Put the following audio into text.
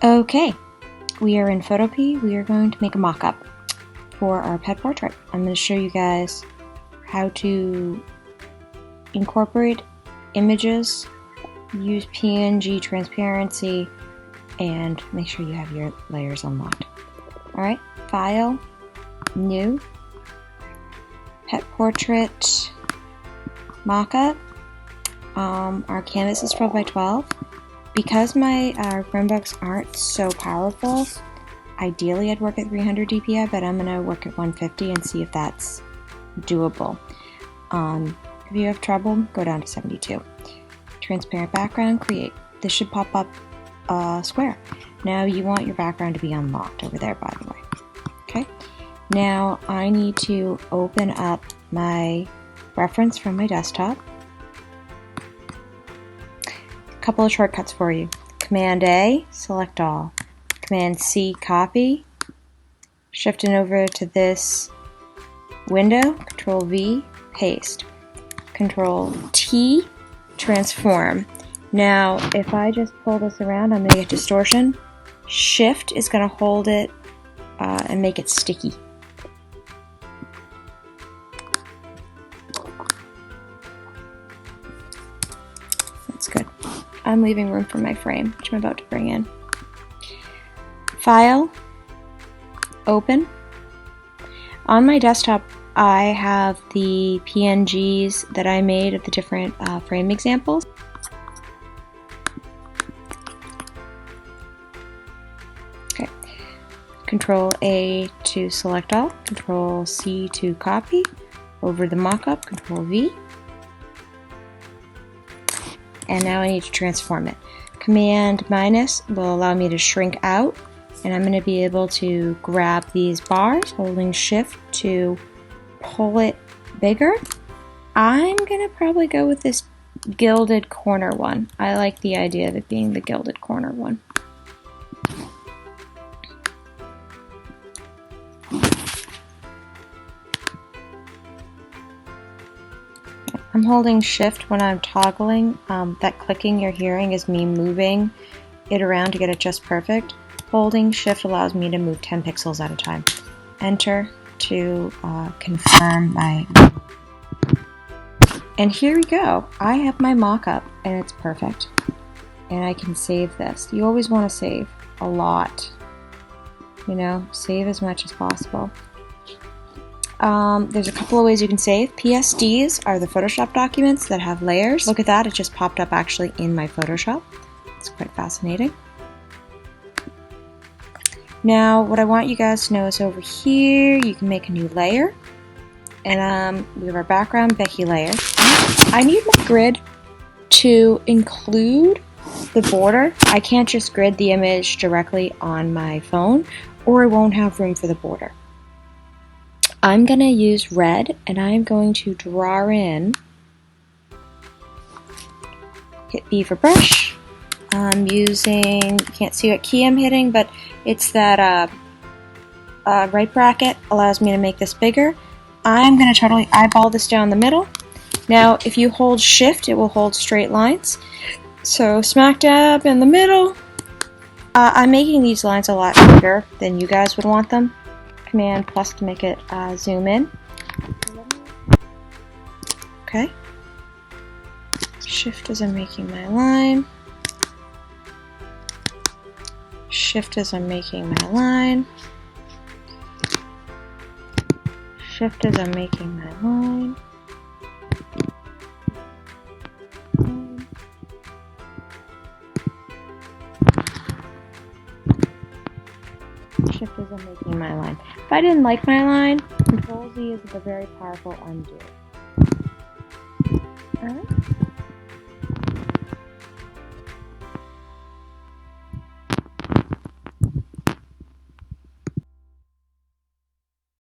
Okay, we are in Photopea. We are going to make a mock-up for our pet portrait. I'm going to show you guys how to incorporate images, use PNG transparency, and make sure you have your layers unlocked. Alright, File, New, Pet Portrait, Mock-up. Our canvas is 12 by 12. Because my Chromebooks aren't so powerful, ideally I'd work at 300 dpi, but I'm going to work at 150 and see if that's doable. If you have trouble, go down to 72. Transparent background, create. This should pop up a square. Now you want your background to be unlocked over there, by the way. Okay. Now I need to open up my reference from my desktop. Couple of shortcuts for you. Command A, select all. Command C, copy. Shifting over to this window, Control V, paste. Control T, transform. Now, if I just pull this around, I'm going to get distortion. Shift is going to hold it and make it sticky. That's good. I'm leaving room for my frame, which I'm about to bring in. File, Open. On my desktop, I have the PNGs that I made of the different frame examples. Okay. Control A to select all, Control C to copy. Over the mock-up, Control V. And now I need to transform it. Command minus will allow me to shrink out, and I'm going to be able to grab these bars, holding shift to pull it bigger. I'm going to probably go with this gilded corner one. I like the idea of it being the gilded corner one. I'm holding shift when I'm toggling. That clicking you're hearing is me moving it around to get it just perfect. Holding shift allows me to move 10 pixels at a time. Enter to confirm my... And here we go. I have my mock-up and it's perfect. And I can save this. You always want to save a lot. You know, save as much as possible. There's a couple of ways you can save. PSDs are the Photoshop documents that have layers. Look at that, it just popped up actually in my Photoshop. It's quite fascinating. Now, what I want you guys to know is over here, you can make a new layer. And we have our background Becky layer. I need my grid to include the border. I can't just grid the image directly on my phone, or I won't have room for the border. I'm going to use red, and I'm going to draw in, hit B for brush. I'm using, can't see what key I'm hitting, but it's that right bracket allows me to make this bigger. I'm going to totally eyeball this down the middle. Now, if you hold shift, it will hold straight lines. So smack dab in the middle. I'm making these lines a lot bigger than you guys would want them. Command plus to make it zoom in. Okay. Shift as I'm making my line. Shift as I'm making my line. Shift as I'm making my line. Shift as I'm making my line. If I didn't like my line, Control Z is a very powerful undo. Alright.